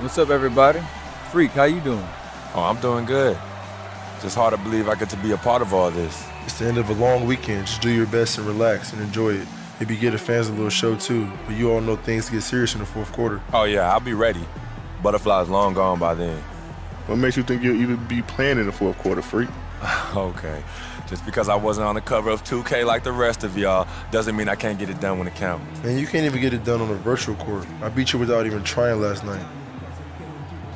What's up, everybody? Freak, how you doing? Oh, I'm doing good. Just hard to believe I get to be a part of all this. It's the end of a long weekend. Just do your best and relax and enjoy it. Maybe get the fans a little show too, but you all know things get serious in the fourth quarter. Oh yeah, I'll be ready. Butterfly's long gone by then. What makes you think you'll even be playing in the fourth quarter, Freak? Okay. Just because I wasn't on the cover of 2K like the rest of y'all doesn't mean I can't get it done when it counts. Man, you can't even get it done on a virtual court. I beat you without even trying last night.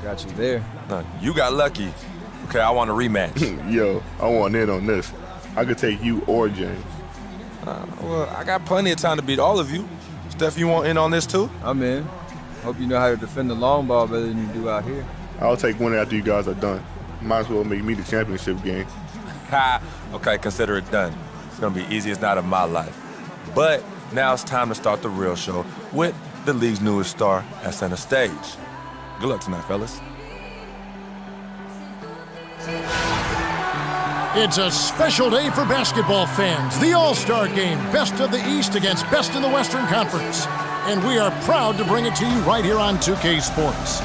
Got you there. Nah, you got lucky. Okay, I want a rematch. Yo, I want in on this. I could take you or James. Well, I got plenty of time to beat all of you. Steph, you want in on this too? I'm in. Hope you know how to defend the long ball better than you do out here. I'll take one after you guys are done. Might as well make me the championship game. Ha! Okay, consider it done. It's gonna be easiest night of my life. But now it's time to start the real show with the league's newest star at center stage. Good luck tonight, fellas. It's a special day for basketball fans. The All-Star Game, best of the East against best in the Western Conference. And we are proud to bring it to you right here on 2K Sports.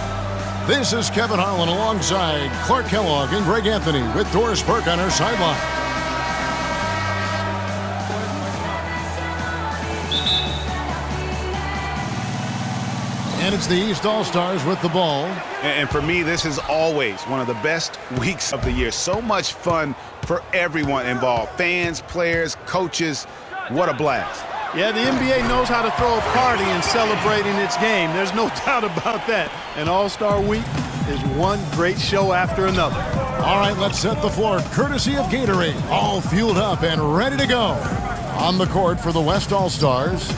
This is Kevin Harlan alongside Clark Kellogg and Greg Anthony with Doris Burke on our sideline. And it's the East All-Stars with the ball. And for me, this is always one of the best weeks of the year. So much fun for everyone involved. Fans, players, coaches. What a blast. Yeah, the NBA knows how to throw a party in celebrating its game. There's no doubt about that. And All-Star Week is one great show after another. All right, let's set the floor courtesy of Gatorade. All fueled up and ready to go. On the court for the West All-Stars,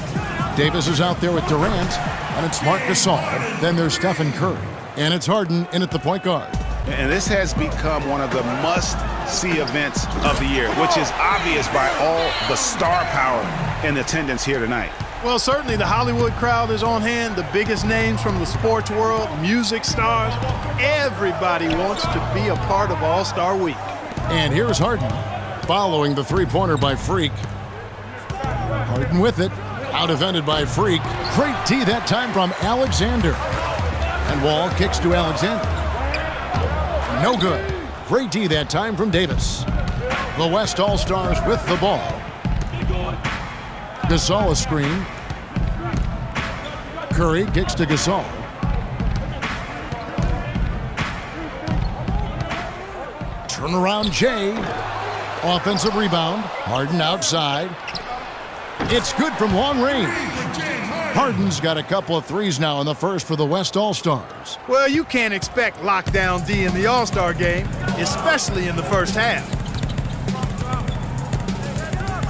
Davis is out there with Durant, and it's Marc Gasol. Then there's Stephen Curry, and it's Harden in at the point guard. And this has become one of the must-see events of the year, which is obvious by all the star power in attendance here tonight. Well, certainly the Hollywood crowd is on hand, the biggest names from the sports world, music stars. Everybody wants to be a part of All-Star Week. And here's Harden, following the three-pointer by Freak. Harden with it, out-evented by Freak. Great tee that time from Alexander. And Wall kicks to Alexander. No good. Great D that time from Davis. The West All-Stars with the ball. Gasol a screen. Curry kicks to Gasol. Turnaround Jay. Offensive rebound. Harden outside. It's good from long range. Harden's got a couple of threes now in the first for the West All-Stars. Well, you can't expect lockdown D in the All-Star Game, especially in the first half.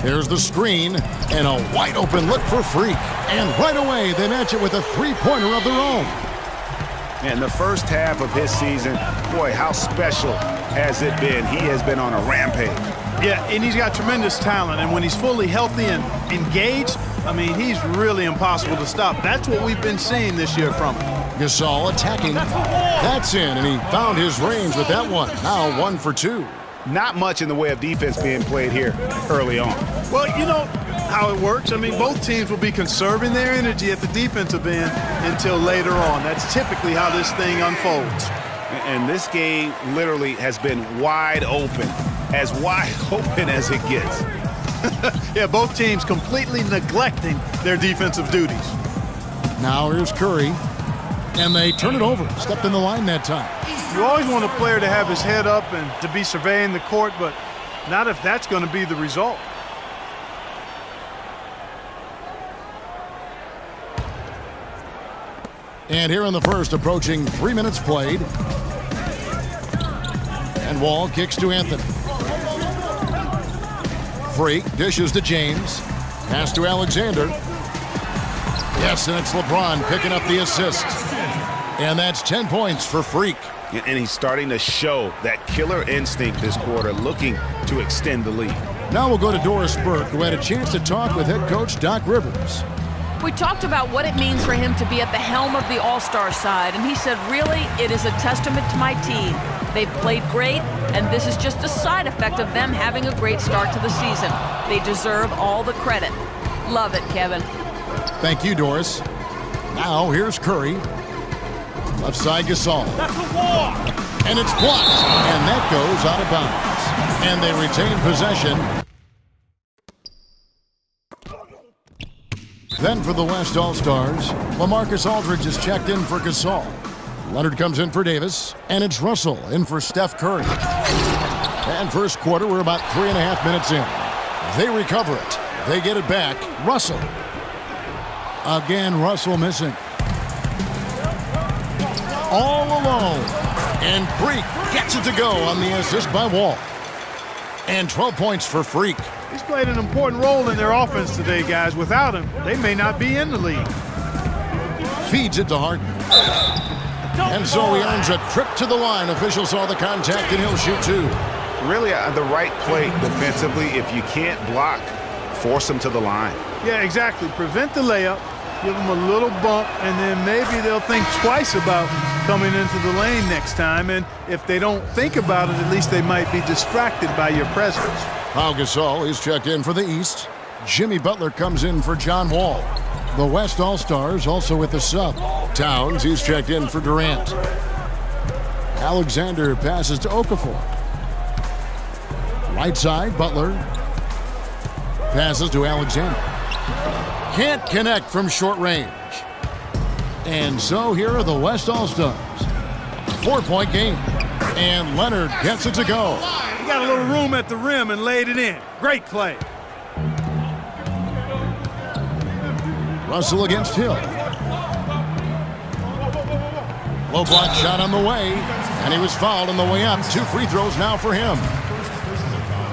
There's the screen, and a wide-open look for Freak. And right away, they match it with a three-pointer of their own. And the first half of his season, boy, how special has it been? He has been on a rampage. Yeah, and he's got tremendous talent, and when he's fully healthy and engaged, I mean, he's really impossible to stop. That's what we've been seeing this year from him. Gasol attacking. That's in, and he found his range with that one. Now 1 for 2. Not much in the way of defense being played here early on. Well, you know how it works. I mean, both teams will be conserving their energy at the defensive end until later on. That's typically how this thing unfolds. And this game literally has been wide open as it gets. Yeah, both teams completely neglecting their defensive duties. Now here's Curry, and they turn it over. Stepped in the line that time. You always want a player to have his head up and to be surveying the court, but not if that's going to be the result. And here in the first, approaching 3 minutes played. And Wall kicks to Anthony. Freak dishes to James. Pass to Alexander. Yes, and it's LeBron picking up the assist. And that's 10 points for Freak. And he's starting to show that killer instinct this quarter, looking to extend the lead. Now we'll go to Doris Burke, who had a chance to talk with head coach Doc Rivers. We talked about what it means for him to be at the helm of the All-Star side, and he said, really, it is a testament to my team. They've played great, and this is just a side effect of them having a great start to the season. They deserve all the credit. Love it, Kevin. Thank you, Doris. Now here's Curry. Left side Gasol. And it's blocked. And that goes out of bounds. And they retain possession. Then for the West All-Stars, LaMarcus Aldridge is checked in for Gasol. Leonard comes in for Davis. And it's Russell in for Steph Curry. And first quarter, we're about 3.5 minutes in. They recover it. They get it back. Russell. Again, Russell missing. All alone. And Freak gets it to go on the assist by Wall. And 12 points for Freak. He's played an important role in their offense today, guys. Without him, they may not be in the league. Feeds it to Harden. And so he earns a trip to the line. Officials saw the contact, and he'll shoot two. Really, the right play defensively. If you can't block, force them to the line. Yeah, exactly. Prevent the layup, give them a little bump, and then maybe they'll think twice about coming into the lane next time. And if they don't think about it, at least they might be distracted by your presence. Pau Gasol is checked in for the East. Jimmy Butler comes in for John Wall. The West All-Stars also with the sub. Towns, he's checked in for Durant. Alexander passes to Okafor. Right side, Butler. Passes to Alexander. Can't connect from short range. And so here are the West All-Stars. 4-point game. And Leonard gets it to go. He got a little room at the rim and laid it in. Great play. Russell against Hill. Low block shot on the way. And he was fouled on the way up. 2 free throws now for him.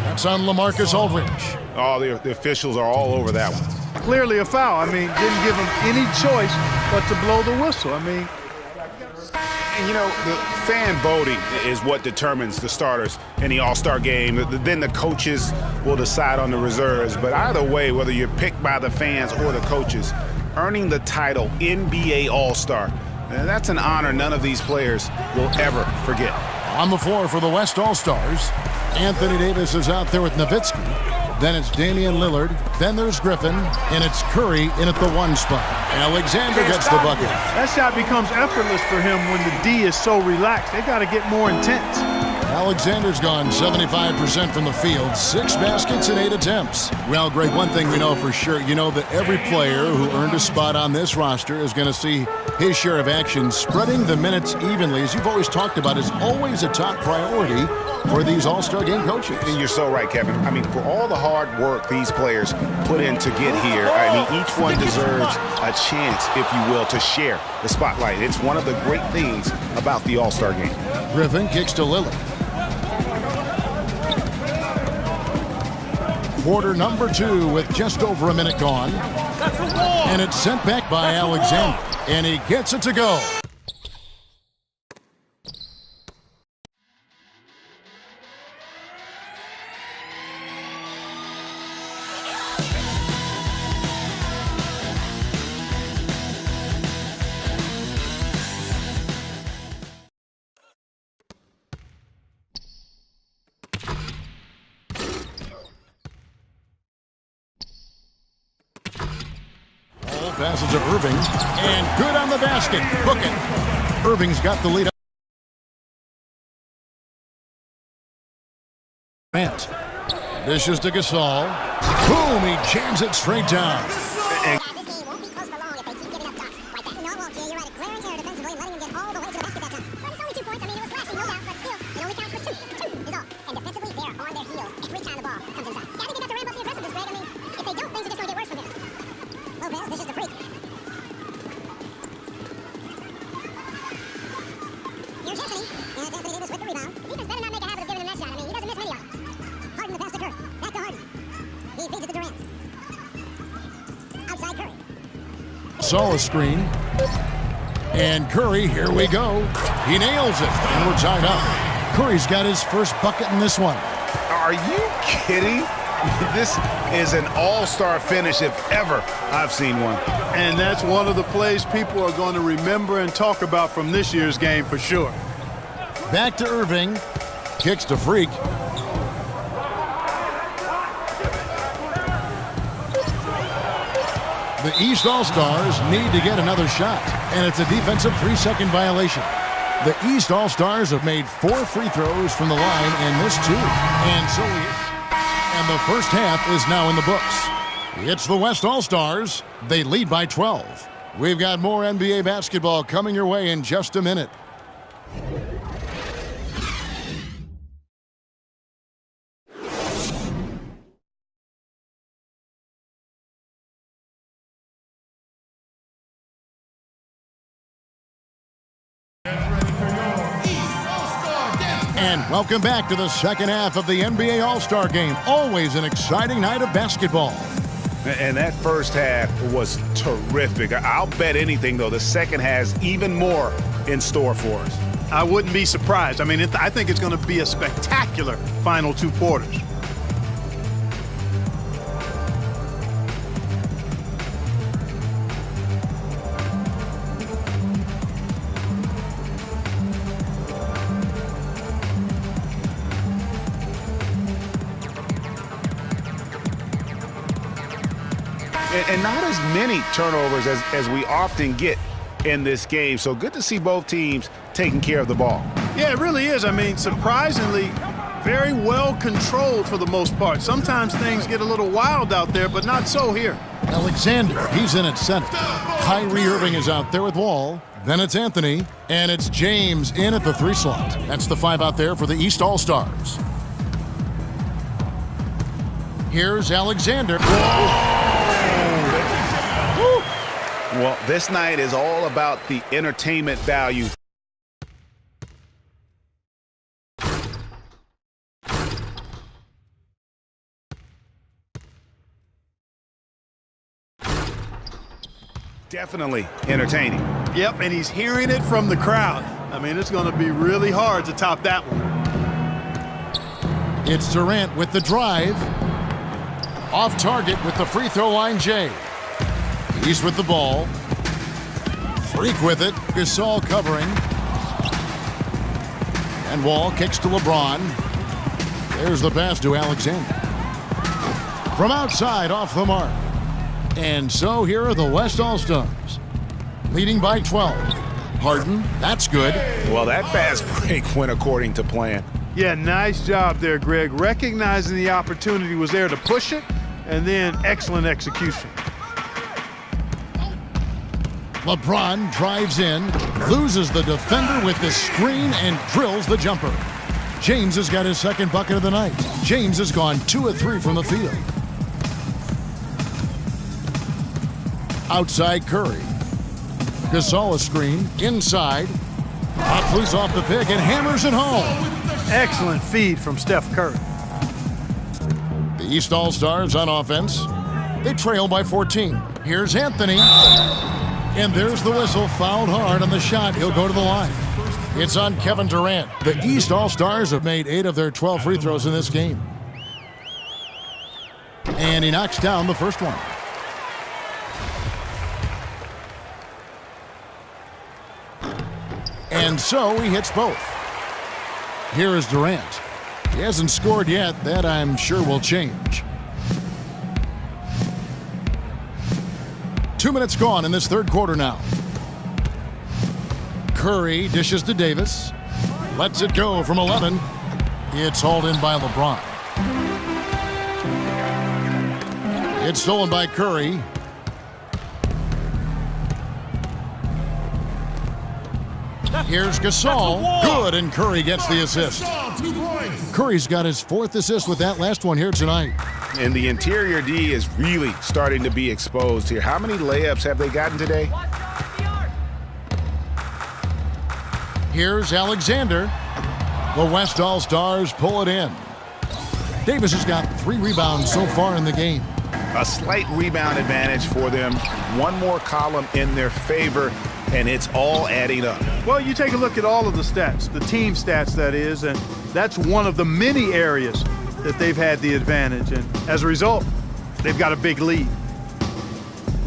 That's on LaMarcus Aldridge. Oh, the officials are all over that one. Clearly a foul. I mean, didn't give him any choice but to blow the whistle. I mean, and you know, the fan voting is what determines the starters in the All-Star game. Then the coaches will decide on the reserves. But either way, whether you're picked by the fans or the coaches, earning the title NBA All-Star, that's an honor none of these players will ever forget. On the floor for the West All-Stars, Anthony Davis is out there with Nowitzki. Then it's Damian Lillard. Then there's Griffin. And it's Curry in at the 1 spot. Alexander gets the bucket. that shot becomes effortless for him when the D is so relaxed. They got to get more intense. Alexander's gone 75% from the field. 6 baskets in 8 attempts. Well, Greg, one thing we know for sure, you know that every player who earned a spot on this roster is going to see his share of action. Spreading the minutes evenly, as you've always talked about, is always a top priority for these All-Star game coaches. And you're so right, Kevin. I mean, for all the hard work these players put in to get here, I mean, each one deserves a chance, if you will, to share the spotlight. It's one of the great things about the All-Star game. Griffin kicks to Lillard. Quarter number 2 with just over a minute gone. And it's sent back by Alexander. And he gets it to go. Passes to Irving, and good on the basket. Book it. Irving's got the lead. Dishes to Gasol. Boom, he jams it straight down. Saw a screen. And Curry, here we go. He nails it, and we're tied up. Curry's got his first bucket in this one. Are you kidding? This is an all-star finish if ever I've seen one. And that's one of the plays people are going to remember and talk about from this year's game for sure. Back to Irving. Kicks to Freak. The East All-Stars need to get another shot, and it's a defensive 3-second violation. The East All-Stars have made 4 free throws from the line and missed 2. And the first half is now in the books. It's the West All-Stars. They lead by 12. We've got more NBA basketball coming your way in just a minute. And welcome back to the second half of the NBA All-Star Game. Always an exciting night of basketball. And that first half was terrific. I'll bet anything, though, the second has even more in store for us. I wouldn't be surprised. I mean, I think it's going to be a spectacular final 2 quarters. And not as many turnovers as we often get in this game. So good to see both teams taking care of the ball. Yeah, it really is. I mean, surprisingly, very well controlled for the most part. Sometimes things get a little wild out there, but not so here. Alexander, he's in at center. Kyrie Irving is out there with Wall. Then it's Anthony, and it's James in at the 3 slot. That's the 5 out there for the East All-Stars. Here's Alexander. Well, this night is all about the entertainment value. Definitely entertaining. Yep, and he's hearing it from the crowd. I mean, it's going to be really hard to top that one. It's Durant with the drive. Off target with the free throw line, Jay. He's with the ball. Freak with it. Gasol covering. And Wall kicks to LeBron. There's the pass to Alexander. From outside, off the mark. And so here are the West All-Stars, leading by 12. Harden, that's good. Well, that fast break went according to plan. Yeah, nice job there, Greg. Recognizing the opportunity was there to push it, and then excellent execution. LeBron drives in, loses the defender with the screen, and drills the jumper. James has got his second bucket of the night. James has gone 2 of 3 from the field. Outside Curry. Gasol a screen. Inside. Hot loose off the pick and hammers it home. Excellent feed from Steph Curry. The East All-Stars on offense. They trail by 14. Here's Anthony. And there's the whistle. Fouled hard on the shot. He'll go to the line. It's on Kevin Durant. The East All-Stars have made 8 of their 12 free throws in this game. And he knocks down the first one. And so he hits both. Here is Durant. He hasn't scored yet. That, I'm sure, will change. 2 minutes gone in this third quarter now. Curry dishes to Davis. Lets it go from 11. It's hauled in by LeBron. It's stolen by Curry. Here's Gasol. Good, and Curry gets the assist. Curry's got his 4th assist with that last one here tonight. And the interior D is really starting to be exposed here. How many layups have they gotten today? Here's Alexander. The West All-Stars pull it in. Davis has got 3 rebounds so far in the game. A slight rebound advantage for them. One more column in their favor, and it's all adding up. Well, you take a look at all of the stats, the team stats, that is, and that's one of the many areas that they've had the advantage. And as a result, they've got a big lead.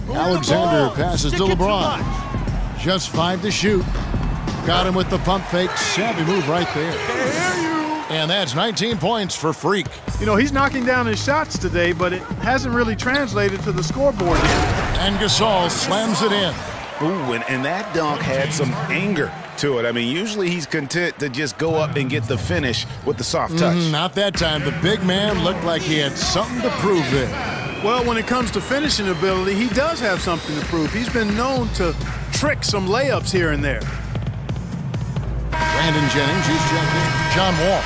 Alexander passes to LeBron. Just 5 to shoot. Got him with the pump fake. Savvy move right there. And that's 19 points for Freak. You know, he's knocking down his shots today, but it hasn't really translated to the scoreboard yet. And Gasol slams it in. Ooh, and that dunk had some anger to it. I mean, usually he's content to just go up and get the finish with the soft touch. Not that time. The big man looked like he had something to prove there. Well, when it comes to finishing ability, he does have something to prove. He's been known to trick some layups here and there. Brandon Jennings, he's checked in. John Wall.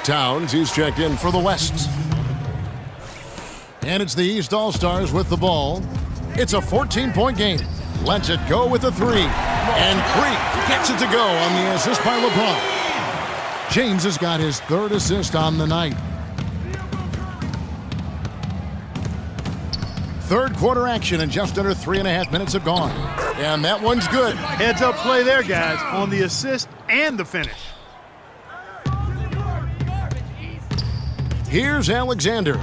Towns, he's checked in for the West. And it's the East All-Stars with the ball. It's a 14-point game. Lets it go with a three. And Freak gets it to go on the assist by LeBron. James has got his third assist on the night. Third quarter action, and just under 3.5 minutes have gone. And that one's good. Heads up play there, guys, on the assist and the finish. Here's Alexander.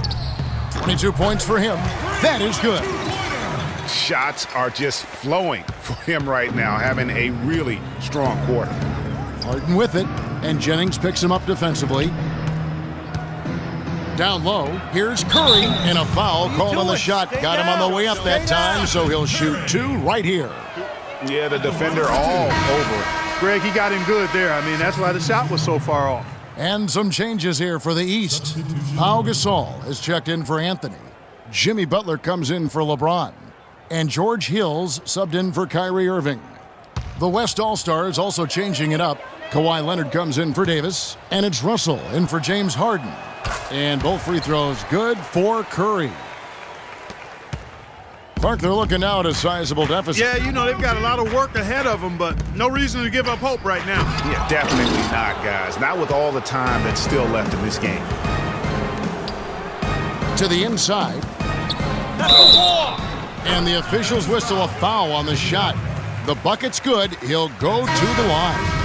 22 points for him. That is good. Shots are just flowing for him right now, having a really strong quarter. Harden with it, and Jennings picks him up defensively. Down low, here's Curry, and a foul called on the shot. Got him on the way up that time, so he'll shoot two right here. Yeah, the defender all over it. Greg, he got him good there. I mean, that's why the shot was so far off. And some changes here for the East. Pau Gasol has checked in for Anthony. Jimmy Butler comes in for LeBron. And George Hills subbed in for Kyrie Irving. The West All-Stars also changing it up. Kawhi Leonard comes in for Davis. And it's Russell in for James Harden. And both free throws good for Curry. Clark, they're looking now at a sizable deficit. Yeah, you know, they've got a lot of work ahead of them, but no reason to give up hope right now. Yeah, definitely not, guys. Not with all the time that's still left in this game. To the inside. And the officials whistle a foul on the shot. The bucket's good. He'll go to the line.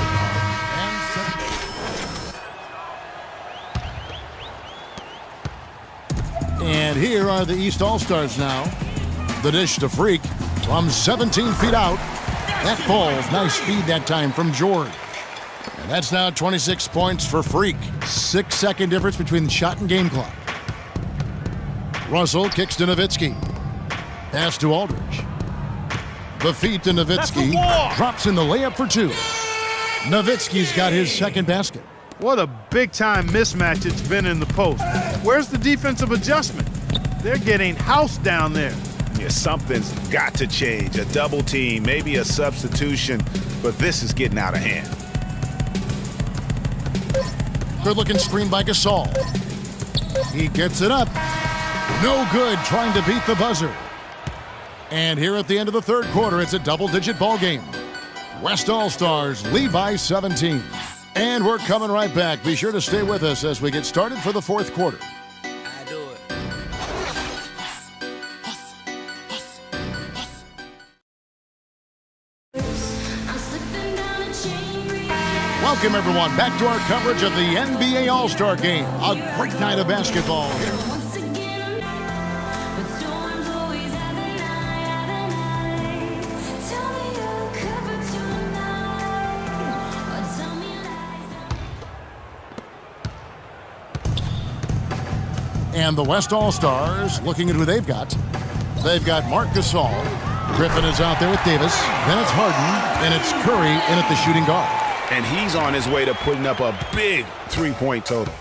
And here are the East All-Stars now. The dish to Freak from 17 feet out. That ball's nice feed that time from George. And that's now 26 points for Freak. 6-second difference between the shot and game clock. Russell kicks to Nowitzki. Pass to Aldridge. The feed to Nowitzki. Drops in the layup for two. Nowitzki's got his second basket. What a big-time mismatch it's been in the post. Where's the defensive adjustment? They're getting housed down there. Yeah, something's got to change. A double team, maybe a substitution, but this is getting out of hand. Good-looking screen by Gasol. He gets it up. No good, trying to beat the buzzer. And here at the end of the third quarter, it's a double-digit ball game. West All-Stars lead by 17. And we're coming right back. Be sure to stay with us as we get started for the fourth quarter. Welcome, everyone, back to our coverage of the NBA All-Star Game. A great night of basketball here. And the West All-Stars, looking at who they've got. They've got Marc Gasol. Griffin is out there with Davis. Then it's Harden. And it's Curry in at the shooting guard. And he's on his way to putting up a big three-point total.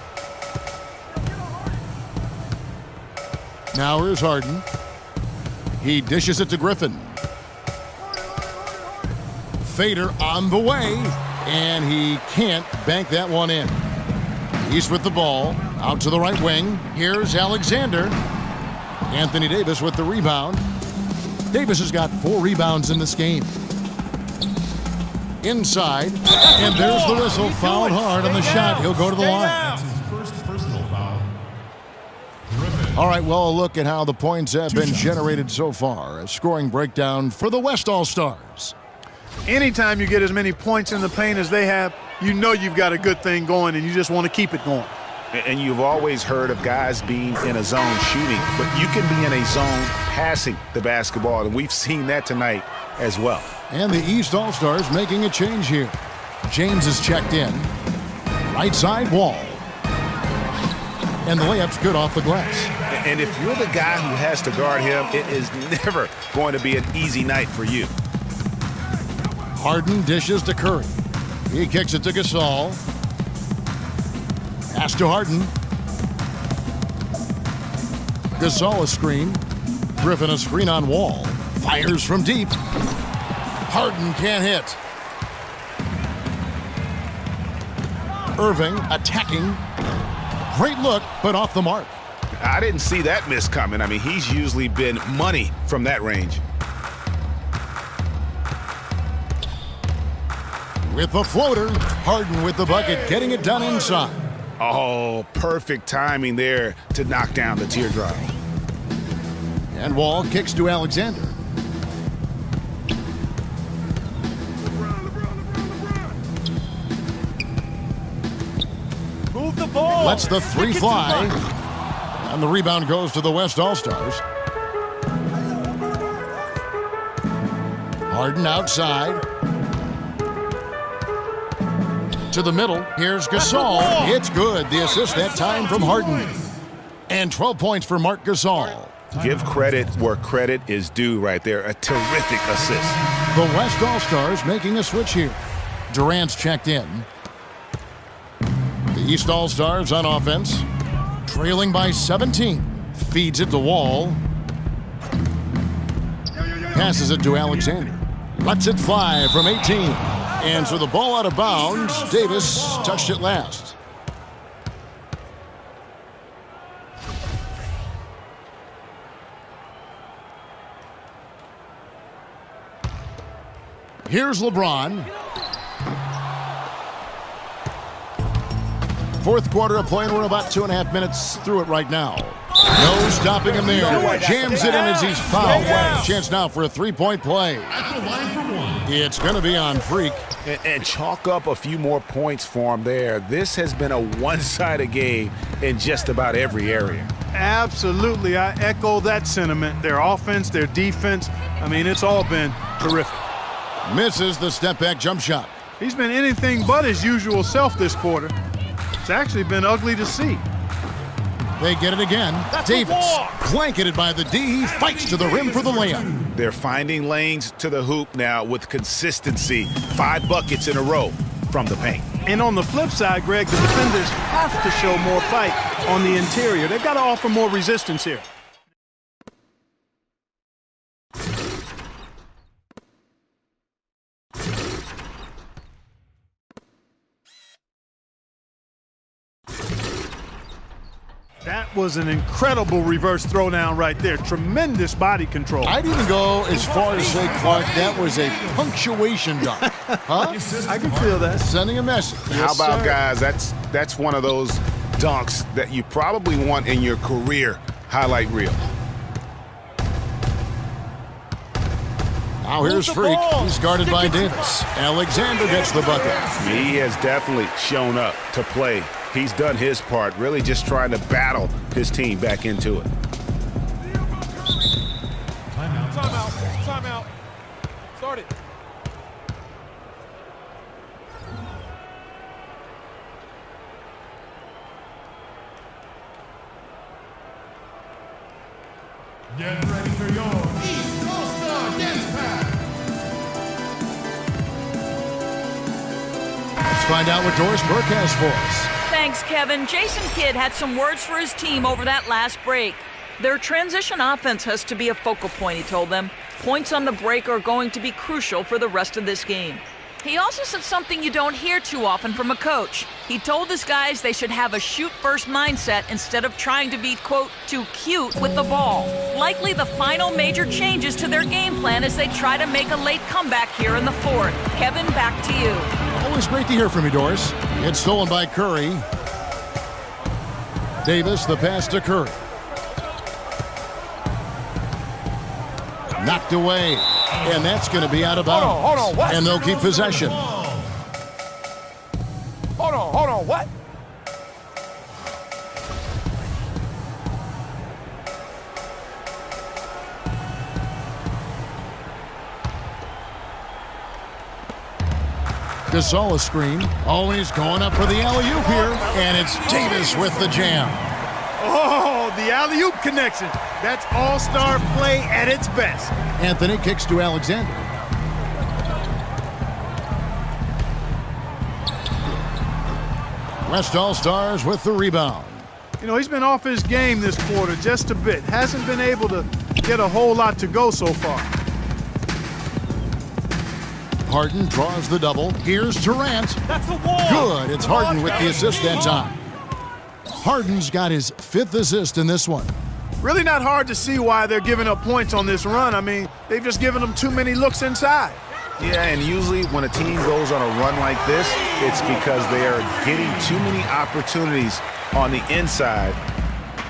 Now here's Harden. He dishes it to Griffin. Fader on the way. And he can't bank that one in. East with the ball. Out to the right wing. Here's Alexander. Anthony Davis with the rebound. Davis has got 4 rebounds in this game. Inside. And there's the whistle. Fouled hard on the shot. He'll go to the line. All right, well, a look at how the points have been generated so far. A scoring breakdown for the West All-Stars. Anytime you get as many points in the paint as they have, you know you've got a good thing going, and you just want to keep it going. And you've always heard of guys being in a zone shooting, but you can be in a zone passing the basketball, and we've seen that tonight as well. And the East All-Stars making a change here. James is checked in. Right side Wall. And the layup's good off the glass. And if you're the guy who has to guard him, it is never going to be an easy night for you. Harden dishes to Curry. He kicks it to Gasol. Pass to Harden. Gasol a screen. Griffin a screen on Wall. Fires from deep. Harden can't hit. Irving attacking. Great look, but off the mark. I didn't see that miss coming. I mean, he's usually been money from that range. With the floater, Harden with the bucket, getting it done inside. Oh, perfect timing there to knock down the teardrop. And Wall kicks to Alexander. Move the ball. Lets the three fly. And the rebound goes to the West All-Stars. Harden outside. To the middle. Here's Gasol. It's good. The assist that time from Harden. And 12 points for Marc Gasol. Give credit where credit is due right there. A terrific assist. The West All-Stars making a switch here. Durant's checked in. The East All-Stars on offense. Trailing by 17. Feeds it to Wall. Passes it to Alexander. Lets it fly from 18. And so the ball out of bounds. Davis touched it last. Here's LeBron. Fourth quarter of play, and we're about 2.5 minutes through it right now. No stopping him there. Jams it in as he's fouled. Chance now for a three-point play. It's going to be on Freak. And chalk up a few more points for him there. This has been a one-sided game in just about every area. Absolutely. I echo that sentiment. Their offense, their defense. I mean, it's all been terrific. Misses the step-back jump shot. He's been anything but his usual self this quarter. It's actually been ugly to see. They get it again. Davis, blanketed by the D. He fights to the rim for the layup. They're finding lanes to the hoop now with consistency. 5 buckets in a row from the paint. And on the flip side, Greg, the defenders have to show more fight on the interior. They've got to offer more resistance here. That was an incredible reverse throwdown right there. Tremendous body control. I'd even go as far as say, Clark, that was a punctuation dunk. Huh? I can feel that. Sending a message. How about, guys, that's one of those dunks that you probably want in your career highlight reel. Now here's Freak. He's guarded by Davis. Alexander gets the bucket. He has definitely shown up to play. He's done his part, really just trying to battle his team back into it. Timeout. Start it. Get ready for your East All-Star Dance Pack. Let's find out what Doris Burke has for us. Thanks, Kevin. Jason Kidd had some words for his team over that last break. Their transition offense has to be a focal point, he told them. Points on the break are going to be crucial for the rest of this game. He also said something you don't hear too often from a coach. He told his guys they should have a shoot-first mindset instead of trying to be, quote, too cute with the ball. Likely the final major changes to their game plan as they try to make a late comeback here in the fourth. Kevin, back to you. Always great to hear from you, Doris. It's stolen by Curry. Davis, the pass to Curry. Knocked away. And that's going to be out of bounds. Hold on, what? And they'll keep possession. Hold on, what? Gasol a screen. Oh, and he's going up for the alley-oop here. And it's Davis with the jam. alley-oop connection. That's all-star play at its best. Anthony kicks to Alexander. West All-Stars with the rebound. You know, he's been off his game this quarter just a bit. Hasn't been able to get a whole lot to go so far. Harden draws the double. Here's Durant. That's the wall. Good. It's Harden with the assist that time. Harden's got his 5th assist in this one. Really not hard to see why they're giving up points on this run. I mean, they've just given them too many looks inside. Yeah, and usually when a team goes on a run like this, it's because they are getting too many opportunities on the inside.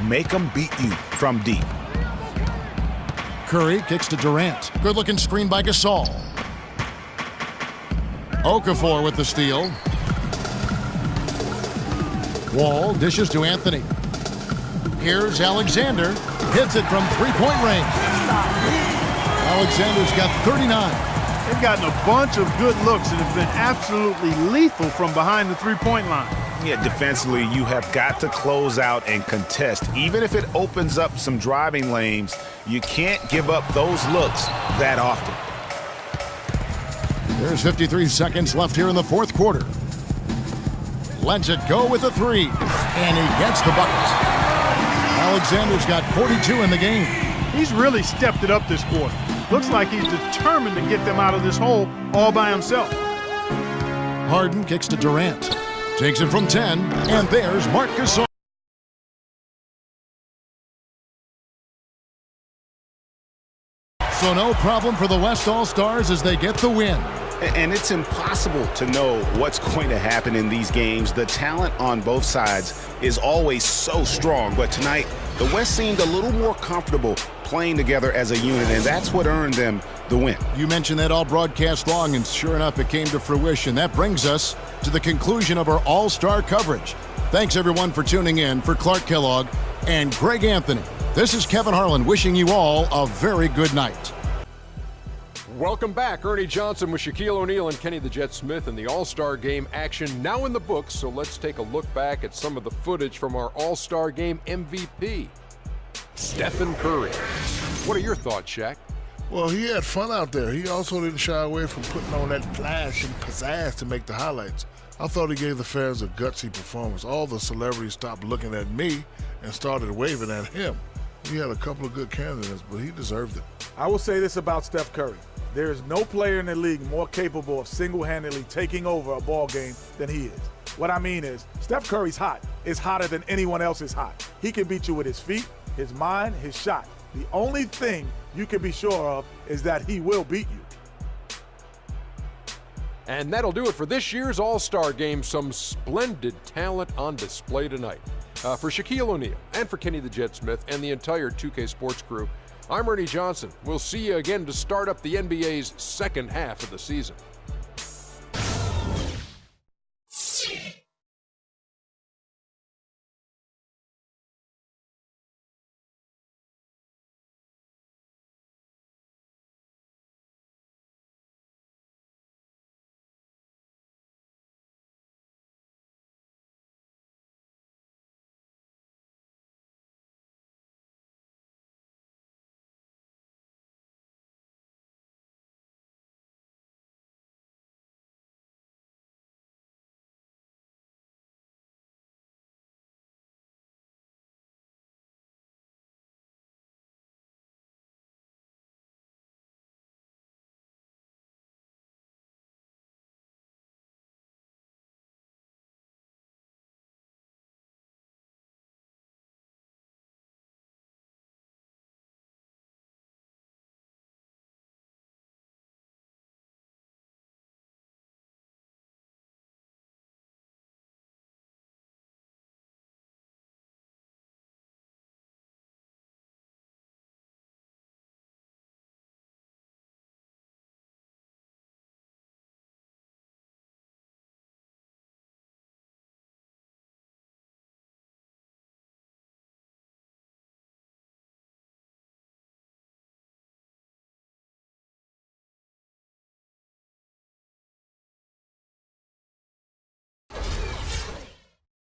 Make them beat you from deep. Curry kicks to Durant. Good-looking screen by Gasol. Okafor with the steal. Wall dishes to Anthony. Here's Alexander. Hits it from three-point range. Alexander's got 39. They've gotten a bunch of good looks and have been absolutely lethal from behind the three-point line. Yeah, defensively, you have got to close out and contest. Even if it opens up some driving lanes, you can't give up those looks that often. There's 53 seconds left here in the 4th quarter. Lets it go with a 3, and he gets the bucket. Alexander's got 42 in the game. He's really stepped it up this quarter. Looks like he's determined to get them out of this hole all by himself. Harden kicks to Durant. Takes it from 10, and there's Marc Gasol. So no problem for the West All-Stars as they get the win. And it's impossible to know what's going to happen in these games. The talent on both sides is always so strong, but tonight the West seemed a little more comfortable playing together as a unit, and that's what earned them the win. You mentioned that all broadcast long, and sure enough, it came to fruition. That brings us to the conclusion of our All-Star coverage. Thanks, everyone, for tuning in. For Clark Kellogg and Greg Anthony, this is Kevin Harlan wishing you all a very good night. Welcome back. Ernie Johnson with Shaquille O'Neal and Kenny the Jet Smith in the All-Star Game action now in the books. So let's take a look back at some of the footage from our All-Star Game MVP, Stephen Curry. What are your thoughts, Shaq? Well, he had fun out there. He also didn't shy away from putting on that flash and pizzazz to make the highlights. I thought he gave the fans a gutsy performance. All the celebrities stopped looking at me and started waving at him. He had a couple of good candidates, but he deserved it. I will say this about Steph Curry. There is no player in the league more capable of single-handedly taking over a ball game than he is. What I mean is, Steph Curry's hot. Is hotter than anyone else is hot. He can beat you with his feet, his mind, his shot. The only thing you can be sure of is that he will beat you. And that'll do it for this year's All-Star Game. Some splendid talent on display tonight. For Shaquille O'Neal and for Kenny the Jet Smith and the entire 2K Sports crew, I'm Ernie Johnson. We'll see you again to start up the NBA's second half of the season.